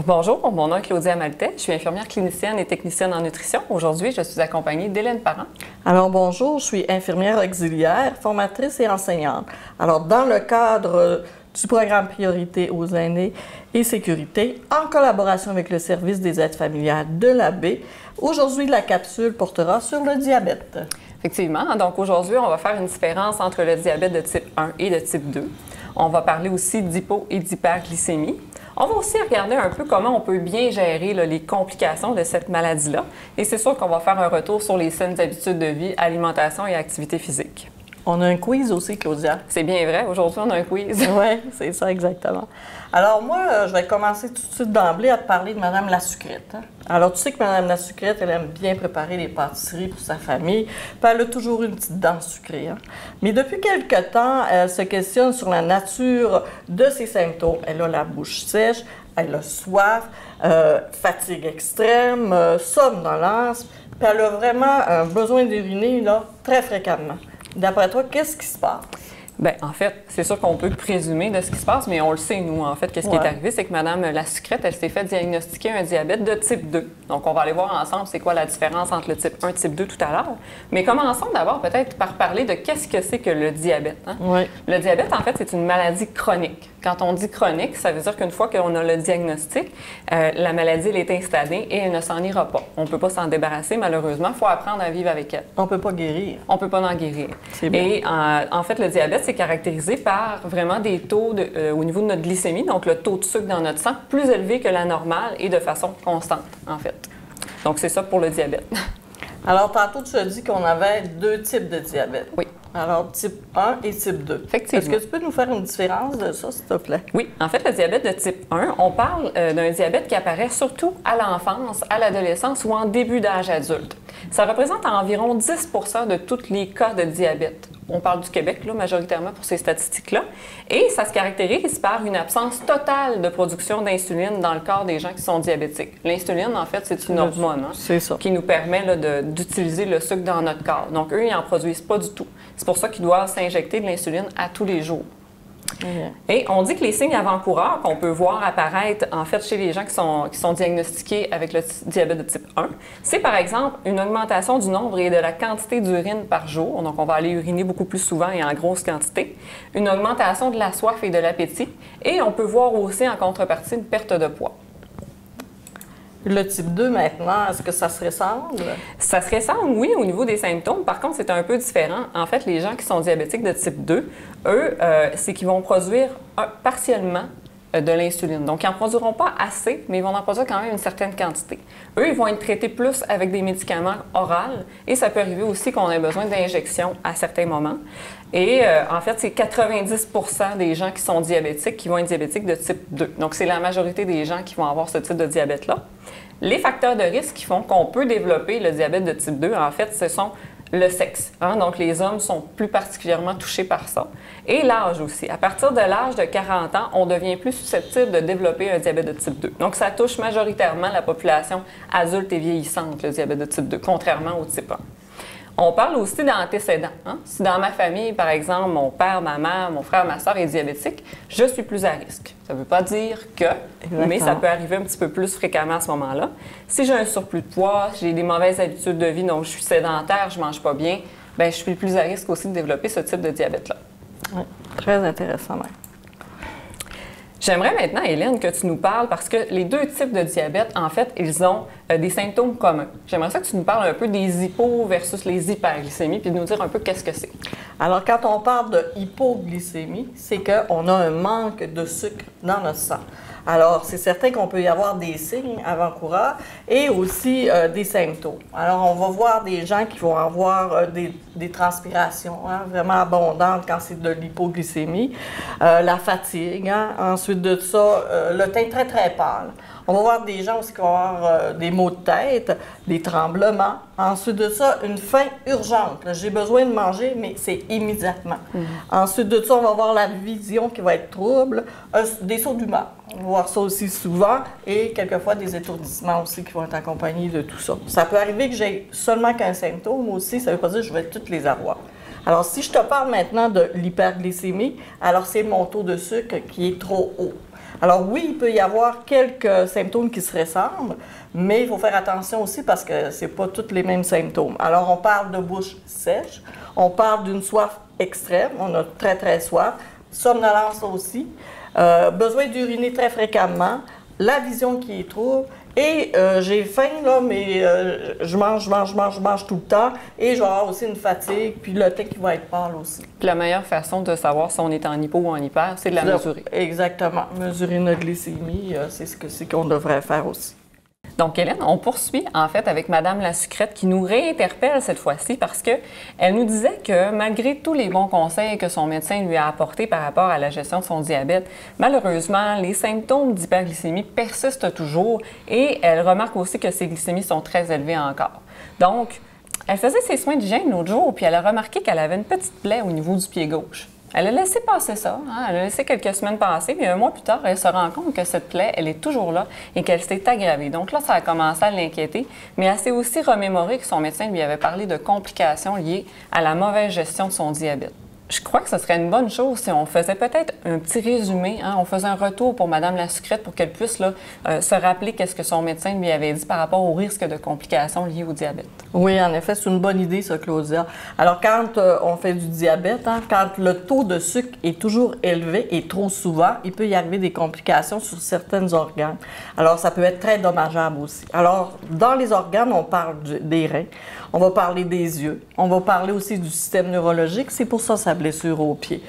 Bonjour, mon nom est Claudia Maltais, je suis infirmière clinicienne et technicienne en nutrition. Aujourd'hui, je suis accompagnée d'Hélène Parent. Alors bonjour, je suis infirmière auxiliaire, formatrice et enseignante. Alors dans le cadre du programme Priorité aux aînés et sécurité, en collaboration avec le service des aides familiales de la baie, aujourd'hui la capsule portera sur le diabète. Effectivement, donc aujourd'hui, on va faire une différence entre le diabète de type 1 et de type 2. On va parler aussi d'hypo et d'hyperglycémie. On va aussi regarder un peu comment on peut bien gérer les complications de cette maladie-là. Et c'est sûr qu'on va faire un retour sur les saines habitudes de vie, alimentation et activité physique. On a un quiz aussi, Claudia. C'est bien vrai. Aujourd'hui, on a un quiz. Oui, c'est ça exactement. Alors moi, je vais commencer tout de suite d'emblée à te parler de Mme la Sucrète. Alors tu sais que Mme la Sucrète, elle aime bien préparer les pâtisseries pour sa famille, puis elle a toujours une petite dent sucrée. Mais depuis quelque temps, elle se questionne sur la nature de ses symptômes. Elle a la bouche sèche, elle a soif, fatigue extrême, somnolence, puis elle a vraiment besoin d'uriner là, très fréquemment. D'après toi, qu'est-ce qui se passe? Bien, en fait, c'est sûr qu'on peut présumer de ce qui se passe, mais on le sait, nous, en fait, qu'est-ce qui est arrivé, c'est que Mme la Sucrète, elle s'est fait diagnostiquer un diabète de type 2. Donc, on va aller voir ensemble c'est quoi la différence entre le type 1 et le type 2 tout à l'heure. Mais commençons d'abord peut-être par parler de qu'est-ce que c'est que le diabète. Hein? Oui. Le diabète, en fait, c'est une maladie chronique. Quand on dit chronique, ça veut dire qu'une fois qu'on a le diagnostic, la maladie, elle est installée et elle ne s'en ira pas. On ne peut pas s'en débarrasser, malheureusement. Il faut apprendre à vivre avec elle. On ne peut pas guérir. On ne peut pas en guérir. C'est bien. Et en fait, le diabète, c'est caractérisé par vraiment des taux au niveau de notre glycémie, donc le taux de sucre dans notre sang, plus élevé que la normale et de façon constante, en fait. Donc, c'est ça pour le diabète. Alors, tantôt, tu as dit qu'on avait deux types de diabète. Oui. Alors, type 1 et type 2. Effectivement. Est-ce que tu peux nous faire une différence de ça, s'il te plaît? Oui. En fait, le diabète de type 1, on parle d'un diabète qui apparaît surtout à l'enfance, à l'adolescence ou en début d'âge adulte. Ça représente environ 10 de tous les cas de diabète. On parle du Québec, là, majoritairement, pour ces statistiques-là. Et ça se caractérise par une absence totale de production d'insuline dans le corps des gens qui sont diabétiques. L'insuline, en fait, c'est une hormone qui nous permet d'utiliser le sucre dans notre corps. Donc, eux, ils n'en produisent pas du tout. C'est pour ça qu'ils doivent s'injecter de l'insuline à tous les jours. Et on dit que les signes avant-coureurs qu'on peut voir apparaître en fait chez les gens qui sont diagnostiqués avec le diabète de type 1, c'est par exemple une augmentation du nombre et de la quantité d'urine par jour, donc on va aller uriner beaucoup plus souvent et en grosse quantité, une augmentation de la soif et de l'appétit, et on peut voir aussi en contrepartie une perte de poids. Le type 2, maintenant, est-ce que ça se ressemble? Ça se ressemble, oui, au niveau des symptômes. Par contre, c'est un peu différent. En fait, les gens qui sont diabétiques de type 2, eux, c'est qu'ils vont produire partiellement de l'insuline. Donc, ils n'en produiront pas assez, mais ils vont en produire quand même une certaine quantité. Eux, ils vont être traités plus avec des médicaments oraux et ça peut arriver aussi qu'on ait besoin d'injections à certains moments. Et en fait, c'est 90 des gens qui sont diabétiques qui vont être diabétiques de type 2. Donc, c'est la majorité des gens qui vont avoir ce type de diabète-là. Les facteurs de risque qui font qu'on peut développer le diabète de type 2, en fait, ce sont le sexe. Hein? Donc, les hommes sont plus particulièrement touchés par ça. Et l'âge aussi. À partir de l'âge de 40 ans, on devient plus susceptible de développer un diabète de type 2. Donc, ça touche majoritairement la population adulte et vieillissante, le diabète de type 2, contrairement au type 1. On parle aussi d'antécédents. Hein? Si dans ma famille, par exemple, mon père, ma mère, mon frère, ma soeur est diabétique, je suis plus à risque. Ça ne veut pas dire que, mais ça peut arriver un petit peu plus fréquemment à ce moment-là. Si j'ai un surplus de poids, j'ai des mauvaises habitudes de vie, donc je suis sédentaire, je ne mange pas bien, bien, je suis plus à risque aussi de développer ce type de diabète-là. Oui, très intéressant même. J'aimerais maintenant, Hélène, que tu nous parles, parce que les deux types de diabète, en fait, ils ont des symptômes communs. J'aimerais ça que tu nous parles un peu des hypos versus les hyperglycémies, puis de nous dire un peu qu'est-ce que c'est. Alors, quand on parle de hypoglycémie, c'est qu'on a un manque de sucre dans notre sang. Alors, c'est certain qu'on peut y avoir des signes avant-coureurs et aussi des symptômes. Alors, on va voir des gens qui vont avoir des transpirations vraiment abondantes quand c'est de l'hypoglycémie, la fatigue, ensuite de ça, le teint très, très pâle. On va voir des gens aussi qui vont avoir des maux de tête, des tremblements. Ensuite de ça, une faim urgente. J'ai besoin de manger, mais c'est immédiatement. Ensuite de ça, on va voir la vision qui va être trouble, des sauts d'humeur. On va voir ça aussi souvent et quelquefois des étourdissements aussi qui vont être accompagnés de tout ça. Ça peut arriver que j'ai seulement qu'un symptôme aussi, ça ne veut pas dire que je vais toutes les avoir. Alors, si je te parle maintenant de l'hyperglycémie, alors c'est mon taux de sucre qui est trop haut. Alors oui, il peut y avoir quelques symptômes qui se ressemblent, mais il faut faire attention aussi parce que ce n'est pas tous les mêmes symptômes. Alors, on parle de bouche sèche, on parle d'une soif extrême, on a très, très soif, somnolence aussi, besoin d'uriner très fréquemment, la vision qui est trouble, et j'ai faim, là, mais je mange tout le temps, et je vais avoir aussi une fatigue, puis le teint qui va être pâle aussi. Puis la meilleure façon de savoir si on est en hypo ou en hyper, c'est de la mesurer. Exactement. Mesurer notre glycémie, c'est ce qu'on devrait faire aussi. Donc, Hélène, on poursuit en fait avec Madame la Sucrète qui nous réinterpelle cette fois-ci parce qu'elle nous disait que malgré tous les bons conseils que son médecin lui a apportés par rapport à la gestion de son diabète, malheureusement, les symptômes d'hyperglycémie persistent toujours et elle remarque aussi que ses glycémies sont très élevées encore. Donc, elle faisait ses soins d'hygiène l'autre jour puis elle a remarqué qu'elle avait une petite plaie au niveau du pied gauche. Elle a laissé passer ça, hein? Elle a laissé quelques semaines passer, puis un mois plus tard, elle se rend compte que cette plaie, elle est toujours là et qu'elle s'est aggravée. Donc là, ça a commencé à l'inquiéter, mais elle s'est aussi remémoré que son médecin lui avait parlé de complications liées à la mauvaise gestion de son diabète. Je crois que ce serait une bonne chose si on faisait peut-être un petit résumé, hein? On faisait un retour pour Madame la Sucrète pour qu'elle puisse là, se rappeler qu'est-ce que son médecin lui avait dit par rapport au risque de complications liées au diabète. Oui, en effet, c'est une bonne idée, ça, Claudia. Alors, quand on fait du diabète, hein, quand le taux de sucre est toujours élevé et trop souvent, il peut y arriver des complications sur certains organes. Alors, ça peut être très dommageable aussi. Alors, dans les organes, on parle des reins, on va parler des yeux, on va parler aussi du système neurologique, c'est pour ça sa blessure au pied.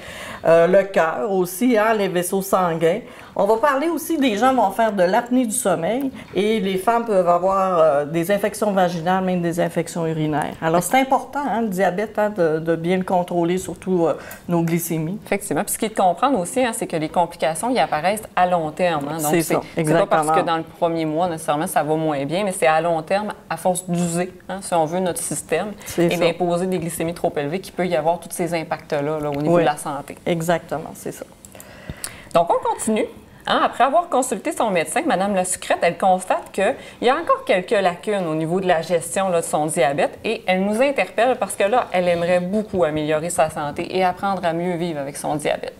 Le cœur aussi, hein, les vaisseaux sanguins. On va parler aussi des gens vont faire de l'apnée du sommeil et les femmes peuvent avoir des infections vaginales, même des infections urinaires. Alors, c'est important, hein, le diabète, hein, de bien le contrôler, surtout nos glycémies. Effectivement. Puis ce qu'il faut comprendre aussi, hein, c'est que les complications, ils apparaissent à long terme. Hein. Donc, c'est ça, exactement. pas parce que dans le premier mois, nécessairement, ça va moins bien, mais c'est à long terme, à force d'user, hein, si on veut, notre système et d'imposer des glycémies trop élevées, qu'il peut y avoir tous ces impacts-là là, au niveau de la santé. Exactement, c'est ça. Donc, on continue. Hein, après avoir consulté son médecin, Mme la Sucrète, elle constate qu'il y a encore quelques lacunes au niveau de la gestion là, de son diabète et elle nous interpelle parce que là, elle aimerait beaucoup améliorer sa santé et apprendre à mieux vivre avec son diabète.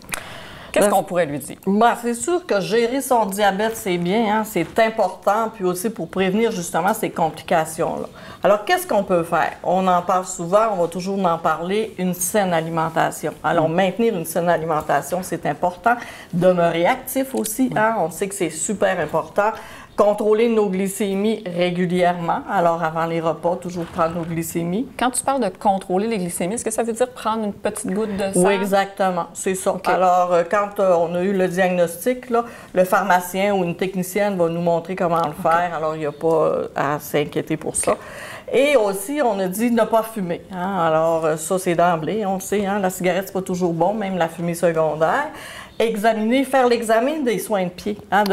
Qu'est-ce qu'on pourrait lui dire? C'est sûr que gérer son diabète, c'est bien, hein, c'est important, puis aussi pour prévenir justement ces complications-là. Alors, qu'est-ce qu'on peut faire? On en parle souvent, on va toujours en parler, une saine alimentation. Alors, maintenir une saine alimentation, c'est important. Demeurer actif aussi, hein, on sait que c'est super important. Contrôler nos glycémies régulièrement. Alors, avant les repas, toujours prendre nos glycémies. Quand tu parles de contrôler les glycémies, est-ce que ça veut dire prendre une petite goutte de sang? Oui, exactement. C'est ça. Okay. Alors, quand on a eu le diagnostic, là, le pharmacien ou une technicienne va nous montrer comment le faire. Alors, il n'y a pas à s'inquiéter pour ça. Et aussi, on a dit ne pas fumer. Hein? Alors, ça, c'est d'emblée. On le sait, hein? La cigarette, c'est pas toujours bon, même la fumée secondaire. Examiner, faire l'examen des soins de pied, hein,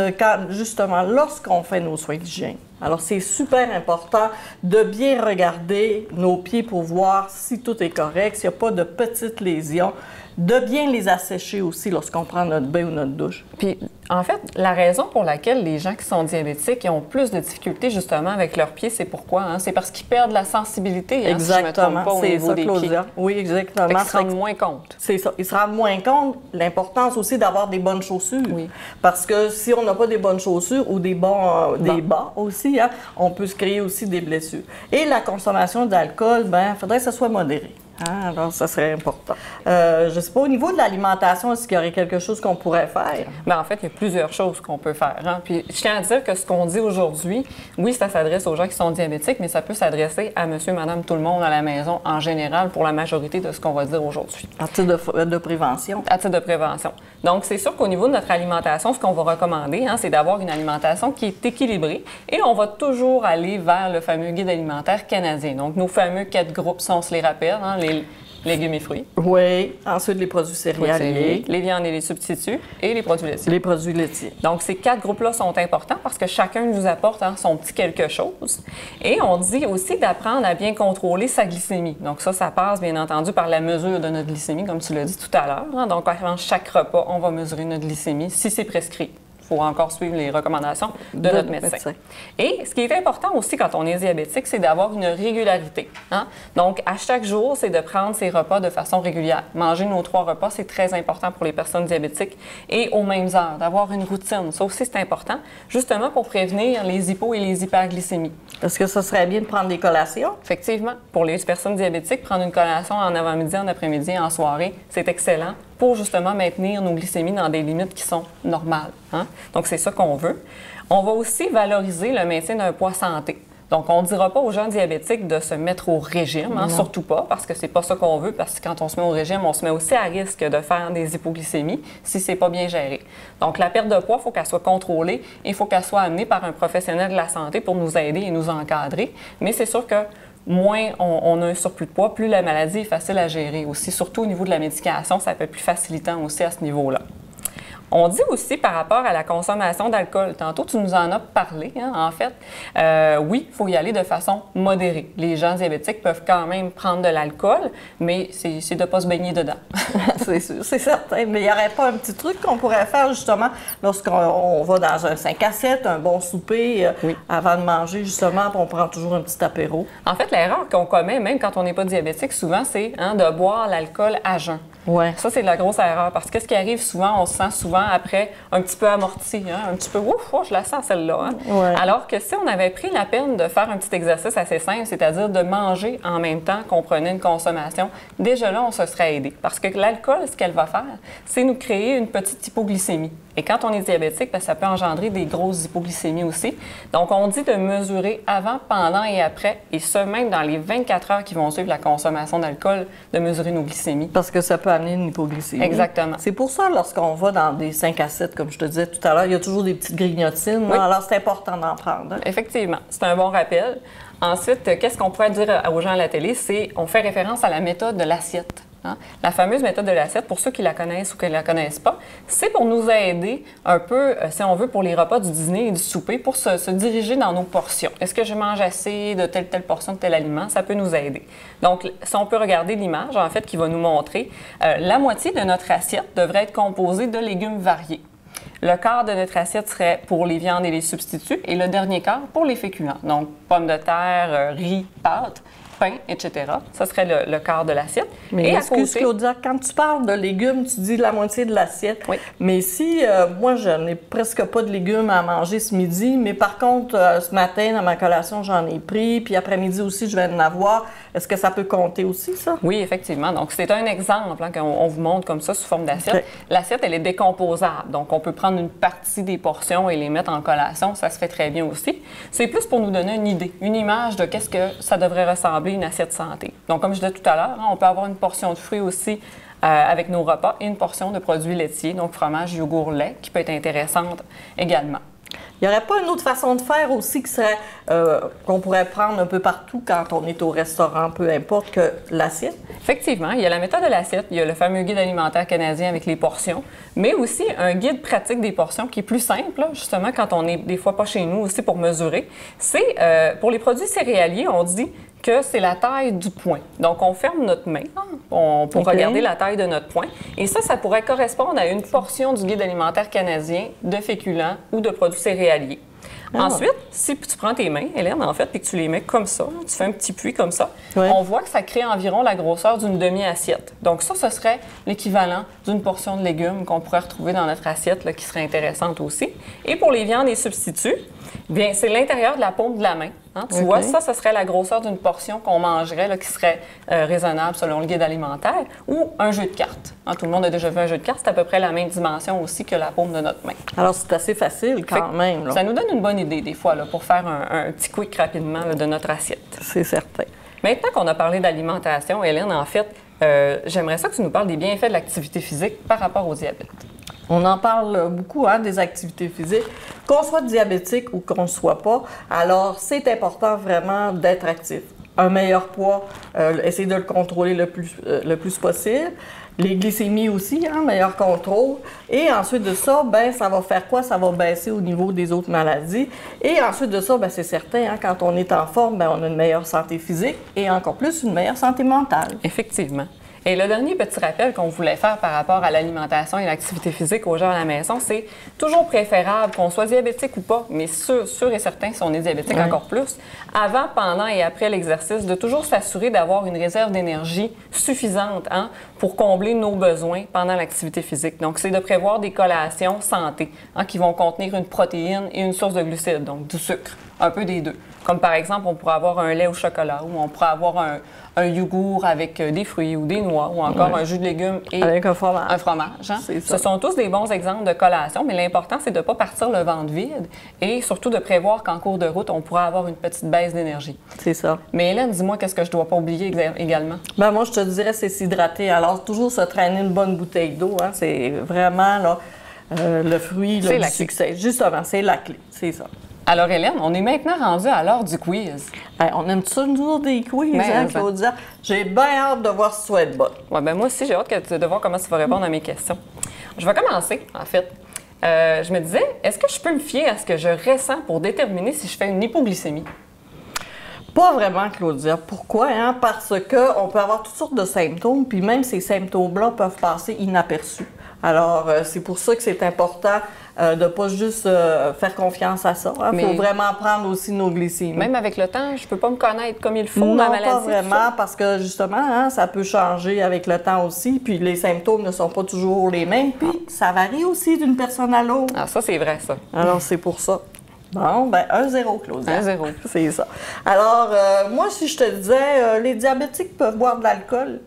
justement lorsqu'on fait nos soins d'hygiène. Alors, c'est super important de bien regarder nos pieds pour voir si tout est correct, s'il n'y a pas de petites lésions, de bien les assécher aussi lorsqu'on prend notre bain ou notre douche. Puis, en fait, la raison pour laquelle les gens qui sont diabétiques ont plus de difficultés justement avec leurs pieds, c'est pourquoi? Hein? C'est parce qu'ils perdent la sensibilité. Hein, exactement, si je me trompe pas, au niveau des Claudia. pieds. Oui, exactement. Ils se rendent moins compte. C'est ça. Ils se rendent moins compte. L'importance aussi d'avoir des bonnes chaussures. Oui. Parce que si on n'a pas des bonnes chaussures ou des bas aussi, hein, on peut se créer aussi des blessures. Et la consommation d'alcool, il faudrait que ça soit modéré. Hein, alors, ça serait important. Je ne sais pas, au niveau de l'alimentation, est-ce qu'il y aurait quelque chose qu'on pourrait faire? Bien, en fait, il y a plusieurs choses qu'on peut faire. Hein? Puis, je tiens à dire que ce qu'on dit aujourd'hui, oui, ça s'adresse aux gens qui sont diabétiques, mais ça peut s'adresser à monsieur, madame, tout le monde à la maison en général pour la majorité de ce qu'on va dire aujourd'hui. À titre de prévention. À titre de prévention. Donc, c'est sûr qu'au niveau de notre alimentation, ce qu'on va recommander, hein, c'est d'avoir une alimentation qui est équilibrée et on va toujours aller vers le fameux guide alimentaire canadien. Donc, nos fameux 4 groupes, si on se les rappelle, hein, légumes et fruits. Oui. Ensuite, les produits céréaliers. Les viandes et les substituts et les produits laitiers. Les produits laitiers. Donc, ces 4 groupes-là sont importants parce que chacun nous apporte son petit quelque chose. Et on dit aussi d'apprendre à bien contrôler sa glycémie. Donc, ça passe bien entendu par la mesure de notre glycémie, comme tu l'as dit tout à l'heure. Donc, avant chaque repas, on va mesurer notre glycémie si c'est prescrit. Il faut encore suivre les recommandations de notre médecin. Et ce qui est important aussi quand on est diabétique, c'est d'avoir une régularité. Donc, à chaque jour, c'est de prendre ses repas de façon régulière. Manger nos 3 repas, c'est très important pour les personnes diabétiques. Et aux mêmes heures, d'avoir une routine. Ça aussi, c'est important, justement pour prévenir les hypo et les hyperglycémies. Est-ce que ça serait bien de prendre des collations? Effectivement. Pour les personnes diabétiques, prendre une collation en avant-midi, en après-midi, en soirée, c'est excellent pour justement maintenir nos glycémies dans des limites qui sont normales. Donc, c'est ça qu'on veut. On va aussi valoriser le maintien d'un poids santé. Donc, on ne dira pas aux gens diabétiques de se mettre au régime, surtout pas, parce que c'est pas ça qu'on veut, parce que quand on se met au régime, on se met aussi à risque de faire des hypoglycémies si c'est pas bien géré. Donc, la perte de poids, il faut qu'elle soit contrôlée et il faut qu'elle soit amenée par un professionnel de la santé pour nous aider et nous encadrer. Mais c'est sûr que moins on a un surplus de poids, plus la maladie est facile à gérer aussi. Surtout au niveau de la médication, ça peut être plus facilitant aussi à ce niveau-là. On dit aussi par rapport à la consommation d'alcool, tantôt tu nous en as parlé, en fait, oui, il faut y aller de façon modérée. Les gens diabétiques peuvent quand même prendre de l'alcool, mais c'est de ne pas se baigner dedans. C'est sûr, c'est certain. Mais il n'y aurait pas un petit truc qu'on pourrait faire justement lorsqu'on va dans un 5 à 7, un bon souper, avant de manger justement, puis on prend toujours un petit apéro? En fait, l'erreur qu'on commet, même quand on n'est pas diabétique, souvent, c'est de boire l'alcool à jeun. Ouais. Ça, c'est de la grosse erreur parce que ce qui arrive souvent, on se sent souvent après un petit peu amorti, un petit peu ouf, je la sens celle-là. Ouais. Alors que si on avait pris la peine de faire un petit exercice assez simple, c'est-à-dire de manger en même temps qu'on prenait une consommation, déjà là, on se serait aidé. Parce que l'alcool, ce qu'elle va faire, c'est nous créer une petite hypoglycémie. Et quand on est diabétique, ça peut engendrer des grosses hypoglycémies aussi. Donc, on dit de mesurer avant, pendant et après, et ce, même dans les 24 heures qui vont suivre la consommation d'alcool, de mesurer nos glycémies. Parce que ça peut amener une hypoglycémie. Exactement. C'est pour ça, lorsqu'on va dans des 5 à 7, comme je te disais tout à l'heure, il y a toujours des petites grignotines. Oui. Alors, c'est important d'en prendre. Effectivement. C'est un bon rappel. Ensuite, qu'est-ce qu'on pourrait dire aux gens à la télé? C'est, on fait référence à la méthode de l'assiette. La fameuse méthode de l'assiette, pour ceux qui la connaissent ou qui ne la connaissent pas, c'est pour nous aider un peu, si on veut, pour les repas du dîner et du souper, pour se diriger dans nos portions. Est-ce que je mange assez de telle portion de tel aliment? Ça peut nous aider. Donc, si on peut regarder l'image, en fait, qui va nous montrer, la moitié de notre assiette devrait être composée de légumes variés. Le quart de notre assiette serait pour les viandes et les substituts et le dernier quart pour les féculents. Donc, pommes de terre, riz, pâtes, pain, etc. Ça serait le quart de l'assiette. Mais et excuse, côté... Claudia, quand tu parles de légumes, tu dis la moitié de l'assiette. Oui. Mais si, moi, je n'ai presque pas de légumes à manger ce midi, mais par contre, ce matin, dans ma collation, j'en ai pris, puis après-midi aussi, je vais en avoir. Est-ce que ça peut compter aussi, ça? Oui, effectivement. Donc, c'est un exemple qu'on vous montre comme ça sous forme d'assiette. Okay. L'assiette, elle est décomposable. Donc, on peut prendre une partie des portions et les mettre en collation. Ça se fait très bien aussi. C'est plus pour nous donner une idée, une image de qu'est-ce que ça devrait ressembler une assiette santé. Donc, comme je disais tout à l'heure, on peut avoir une portion de fruits aussi avec nos repas et une portion de produits laitiers, donc fromage, yogourt, lait, qui peut être intéressante également. Il n'y aurait pas une autre façon de faire aussi qui serait qu'on pourrait prendre un peu partout quand on est au restaurant, peu importe, que l'assiette? Effectivement, il y a la méthode de l'assiette, il y a le fameux guide alimentaire canadien avec les portions, mais aussi un guide pratique des portions qui est plus simple, là, justement, quand on n'est des fois pas chez nous aussi pour mesurer. C'est, pour les produits céréaliers, on dit que c'est la taille du poing. Donc, on ferme notre main pour regarder la taille de notre poing. Et ça pourrait correspondre à une portion du guide alimentaire canadien de féculents ou de produits céréaliers. Ensuite, si tu prends tes mains, Hélène, en fait, et que tu les mets comme ça, tu fais un petit puits comme ça, on voit que ça crée environ la grosseur d'une demi-assiette. Donc ça, ce serait l'équivalent d'une portion de légumes qu'on pourrait retrouver dans notre assiette, là, qui serait intéressante aussi. Et pour les viandes et substituts, bien, c'est l'intérieur de la paume de la main. Tu vois, ça, ce serait la grosseur d'une portion qu'on mangerait, là, qui serait raisonnable selon le guide alimentaire, ou un jeu de cartes. Tout le monde a déjà vu un jeu de cartes, c'est à peu près la même dimension aussi que la paume de notre main. Alors, c'est assez facile quand même. Là. Ça nous donne une bonne idée, des fois, là, pour faire un petit quick rapidement là, de notre assiette. C'est certain. Maintenant qu'on a parlé d'alimentation, Hélène, en fait, j'aimerais ça que tu nous parles des bienfaits de l'activité physique par rapport au diabète. On en parle beaucoup, des activités physiques, qu'on soit diabétique ou qu'on ne soit pas. Alors, c'est important vraiment d'être actif. un meilleur poids, essayer de le contrôler le plus possible. Les glycémies aussi, hein, meilleur contrôle. Et ensuite de ça, ben, ça va faire quoi? Ça va baisser au niveau des autres maladies. Et ensuite de ça, ben, c'est certain, hein, quand on est en forme, ben, on a une meilleure santé physique et encore plus une meilleure santé mentale. Effectivement. Et le dernier petit rappel qu'on voulait faire par rapport à l'alimentation et l'activité physique aux gens à la maison, c'est toujours préférable qu'on soit diabétique ou pas, mais sûr et certain, si on est diabétique encore plus, avant, pendant et après l'exercice, de toujours s'assurer d'avoir une réserve d'énergie suffisante hein, pour combler nos besoins pendant l'activité physique. Donc, c'est de prévoir des collations santé hein, qui vont contenir une protéine et une source de glucides, donc du sucre, un peu des deux. Comme par exemple, on pourrait avoir un lait au chocolat ou on pourrait avoir un yogourt avec des fruits ou des noix ou encore un jus de légumes et avec un fromage. Hein? Ce sont tous des bons exemples de collation, mais l'important, c'est de ne pas partir le ventre vide et surtout de prévoir qu'en cours de route, on pourra avoir une petite baisse d'énergie. C'est ça. Mais Hélène, dis-moi, qu'est-ce que je ne dois pas oublier également? Ben moi, je te dirais, c'est s'hydrater. Alors, toujours se traîner une bonne bouteille d'eau. Hein? C'est vraiment là, le fruit là, du succès. Justement, c'est la clé. C'est ça. Alors, Hélène, on est maintenant rendu à l'heure du quiz. Hey, on aime ça, nous, des quiz, hein, Claudia? J'ai bien hâte de voir si tu vas être bonne. Oui, bien moi aussi, j'ai hâte de voir comment tu vas répondre à mes questions. Je vais commencer, en fait. Je me disais, est-ce que je peux me fier à ce que je ressens pour déterminer si je fais une hypoglycémie? Pas vraiment, Claudia. Pourquoi? Hein? Parce qu'on peut avoir toutes sortes de symptômes, puis même ces symptômes-là peuvent passer inaperçus. Alors, c'est pour ça que c'est important de ne pas juste faire confiance à ça. Il faut vraiment prendre aussi nos glycémies. Même avec le temps, je ne peux pas me connaître comme il faut, non, ma maladie? Non, pas vraiment, parce que justement, hein, ça peut changer avec le temps aussi, puis les symptômes ne sont pas toujours les mêmes, puis ça varie aussi d'une personne à l'autre. Ah, ça, c'est vrai, ça. Alors, c'est pour ça. Bon, ben 1-0, Claudia. 1-0. C'est ça. Alors, moi, si je te disais, les diabétiques peuvent boire de l'alcool.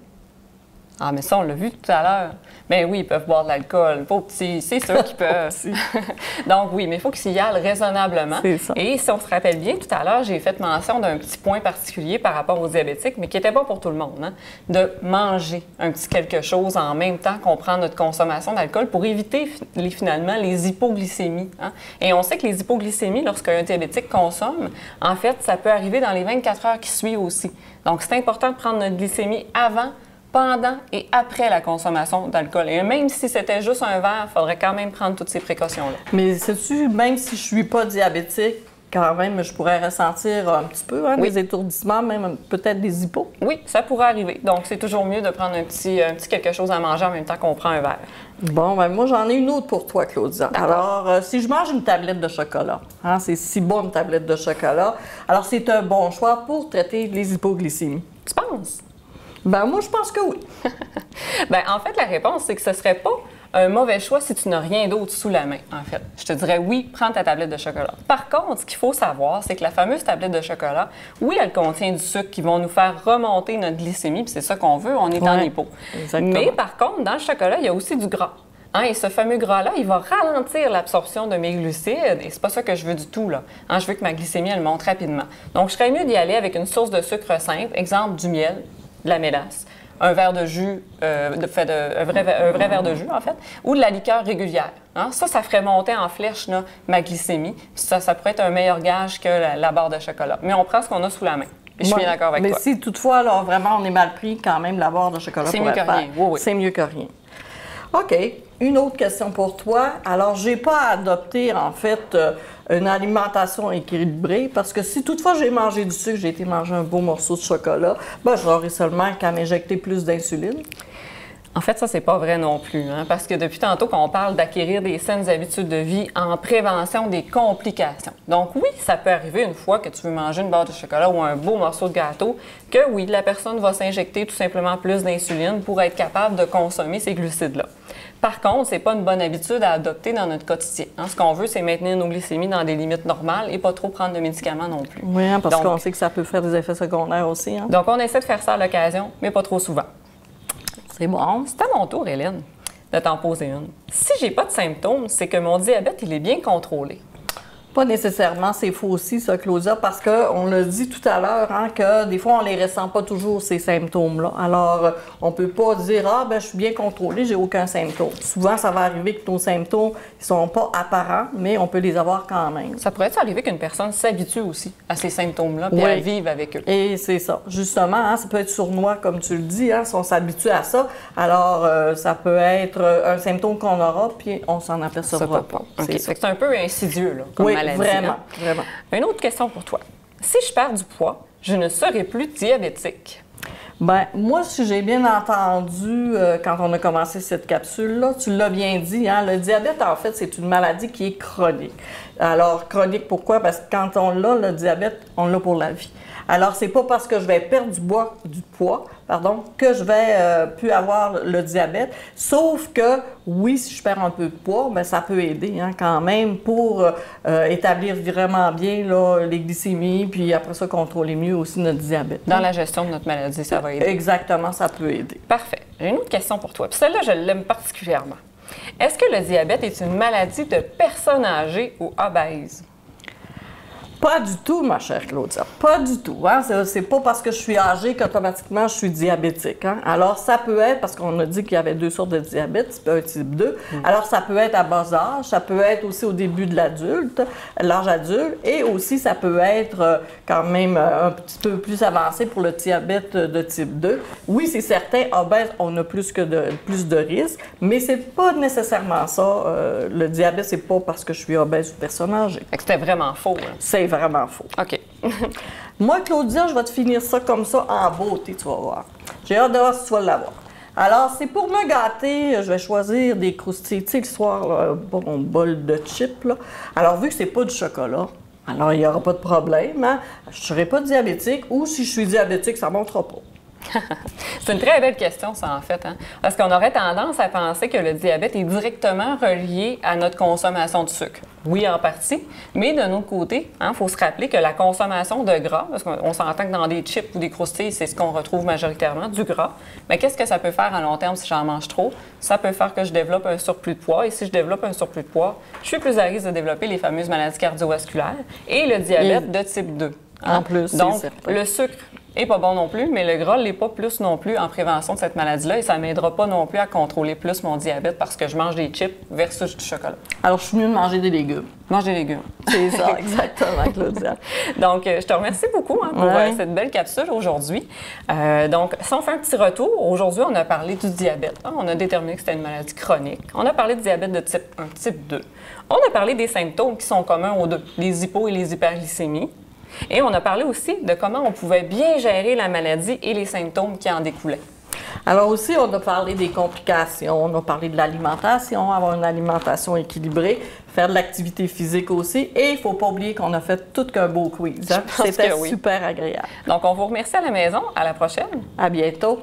Ah, mais ça, on l'a vu tout à l'heure. Bien oui, ils peuvent boire de l'alcool. Pauvres petits, c'est sûr qu'ils peuvent. Donc oui, mais il faut qu'ils y aillent raisonnablement. C'est ça. Et si on se rappelle bien, tout à l'heure, j'ai fait mention d'un petit point particulier par rapport aux diabétiques, mais qui n'était pas pour tout le monde, hein, de manger un petit quelque chose en même temps qu'on prend notre consommation d'alcool pour éviter finalement les hypoglycémies. Hein. Et on sait que les hypoglycémies, lorsqu'un diabétique consomme, en fait, ça peut arriver dans les 24 heures qui suivent aussi. Donc c'est important de prendre notre glycémie avant, pendant et après la consommation d'alcool. Et même si c'était juste un verre, il faudrait quand même prendre toutes ces précautions-là. Mais sais-tu, même si je suis pas diabétique, quand même, je pourrais ressentir un petit peu des étourdissements, même peut-être des hypos? Oui, ça pourrait arriver. Donc, c'est toujours mieux de prendre un petit quelque chose à manger en même temps qu'on prend un verre. Bon, ben moi, j'en ai une autre pour toi, Claudia. Alors, si je mange une tablette de chocolat, hein, c'est si bon une tablette de chocolat, alors c'est un bon choix pour traiter les hypoglycémies. Tu penses? Ben moi, je pense que oui. Bien, en fait, la réponse, c'est que ce ne serait pas un mauvais choix si tu n'as rien d'autre sous la main, en fait. Je te dirais oui, prends ta tablette de chocolat. Par contre, ce qu'il faut savoir, c'est que la fameuse tablette de chocolat, oui, elle contient du sucre qui va nous faire remonter notre glycémie, puis c'est ça qu'on veut, on est en hypo. Exactement. Mais par contre, dans le chocolat, il y a aussi du gras. Hein, et ce fameux gras-là, il va ralentir l'absorption de mes glucides, et c'est pas ça que je veux du tout, là. Hein, je veux que ma glycémie, elle monte rapidement. Donc, je serais mieux d'y aller avec une source de sucre simple, exemple du miel, de la mélasse, un verre de jus, un vrai verre de jus, en fait, ou de la liqueur régulière. Hein? Ça ferait monter en flèche là, ma glycémie. Ça pourrait être un meilleur gage que la barre de chocolat. Mais on prend ce qu'on a sous la main. Et je suis bien d'accord avec toi. Mais si toutefois, alors, vraiment, on est mal pris, quand même, la barre de chocolat c'est mieux que rien. Oui. C'est mieux que rien. OK. Une autre question pour toi. Alors, je n'ai pas adopté, en fait, une alimentation équilibrée parce que si toutefois j'ai mangé du sucre, j'ai été manger un beau morceau de chocolat, ben, j'aurais seulement qu'à m'injecter plus d'insuline. En fait, ça, c'est pas vrai non plus, hein, parce que depuis tantôt qu'on parle d'acquérir des saines habitudes de vie en prévention des complications. Donc oui, ça peut arriver une fois que tu veux manger une barre de chocolat ou un beau morceau de gâteau, que oui, la personne va s'injecter tout simplement plus d'insuline pour être capable de consommer ces glucides-là. Par contre, c'est pas une bonne habitude à adopter dans notre quotidien. Hein. Ce qu'on veut, c'est maintenir nos glycémies dans des limites normales et pas trop prendre de médicaments non plus. Oui, hein, parce qu'on sait que ça peut faire des effets secondaires aussi. Hein. Donc, on essaie de faire ça à l'occasion, mais pas trop souvent. C'est bon. C'est à mon tour, Hélène, de t'en poser une. Si j'ai pas de symptômes, c'est que mon diabète, il est bien contrôlé. Pas nécessairement, c'est faux aussi, ça, Claudia, parce qu'on l'a dit tout à l'heure, hein, que des fois, on ne les ressent pas toujours, ces symptômes-là. Alors, on ne peut pas dire, ah, ben, je suis bien contrôlée, j'ai aucun symptôme. Souvent, ça va arriver que nos symptômes ne sont pas apparents, mais on peut les avoir quand même. Ça pourrait arriver qu'une personne s'habitue aussi à ces symptômes-là, puis à vivre avec eux. Et c'est ça. Justement, hein, ça peut être sournois, comme tu le dis, hein, si on s'habitue à ça. Alors, ça peut être un symptôme qu'on aura, puis on s'en apercevra pas. Okay. C'est un peu insidieux, là, comme maladie. Vraiment, hein? vraiment. Une autre question pour toi. Si je perds du poids, je ne serai plus diabétique. Bien, moi, si j'ai bien entendu quand on a commencé cette capsule-là, tu l'as bien dit, hein, le diabète, en fait, c'est une maladie qui est chronique. Alors, chronique, pourquoi? Parce que quand on l'a, le diabète, on l'a pour la vie. Alors, c'est pas parce que je vais perdre du poids, que je vais plus avoir le diabète. Sauf que, oui, si je perds un peu de poids, bien, ça peut aider hein, quand même pour établir vraiment bien là, les glycémies, puis après ça, contrôler mieux aussi notre diabète. Dans la gestion de notre maladie, ça va aider. Exactement, ça peut aider. Parfait. J'ai une autre question pour toi. Puis celle-là, je l'aime particulièrement. Est-ce que le diabète est une maladie de personnes âgées ou obèses? Pas du tout, ma chère Claudia. Pas du tout. Hein? C'est pas parce que je suis âgée qu'automatiquement je suis diabétique. Hein? Alors, ça peut être, parce qu'on a dit qu'il y avait 2 sortes de diabète, type 1 et type 2. Alors, ça peut être à bas âge, ça peut être aussi au début de l'âge adulte, et aussi ça peut être quand même un petit peu plus avancé pour le diabète de type 2. Oui, c'est certain, obèse, on a plus de risques, mais c'est pas nécessairement ça. Le diabète, c'est pas parce que je suis obèse ou personne âgée. C'était vraiment faux. Hein? C'est vraiment faux. OK. Moi, Claudia, je vais te finir ça comme ça en beauté, tu vas voir. J'ai hâte de voir si tu vas l'avoir. Alors, c'est pour me gâter, je vais choisir des croustilles. Tu sais, le soir, bon bol de chips, là. Alors, vu que c'est pas du chocolat, alors il n'y aura pas de problème. Hein? Je ne serai pas diabétique ou si je suis diabétique, ça ne montera pas. C'est une très belle question, ça, en fait. Hein? Parce qu'on aurait tendance à penser que le diabète est directement relié à notre consommation de sucre. Oui, en partie, mais d'un autre côté, il faut se rappeler que la consommation de gras, parce qu'on s'entend que dans des chips ou des croustilles, c'est ce qu'on retrouve majoritairement, du gras, mais qu'est-ce que ça peut faire à long terme si j'en mange trop? Ça peut faire que je développe un surplus de poids, et si je développe un surplus de poids, je suis plus à risque de développer les fameuses maladies cardiovasculaires et le diabète de type 2. En plus, donc, c'est certain. le sucre n'est pas bon non plus, mais le gras ne l'est pas plus non plus en prévention de cette maladie-là et ça ne m'aidera pas non plus à contrôler plus mon diabète parce que je mange des chips versus du chocolat. Alors, je suis mieux de manger des légumes. Manger des légumes. C'est ça, exactement, Claudia. Donc, je te remercie beaucoup pour cette belle capsule aujourd'hui. Donc, si on fait un petit retour, aujourd'hui, on a parlé du diabète. Hein? On a déterminé que c'était une maladie chronique. On a parlé de diabète de type 1, type 2. On a parlé des symptômes qui sont communs aux deux, les hypo et les hyperglycémies. Et on a parlé aussi de comment on pouvait bien gérer la maladie et les symptômes qui en découlaient. Alors aussi, on a parlé des complications, on a parlé de l'alimentation, avoir une alimentation équilibrée, faire de l'activité physique aussi. Et il ne faut pas oublier qu'on a fait tout qu'un beau quiz. Hein? C'était super agréable. Donc, on vous remercie à la maison. À la prochaine. À bientôt.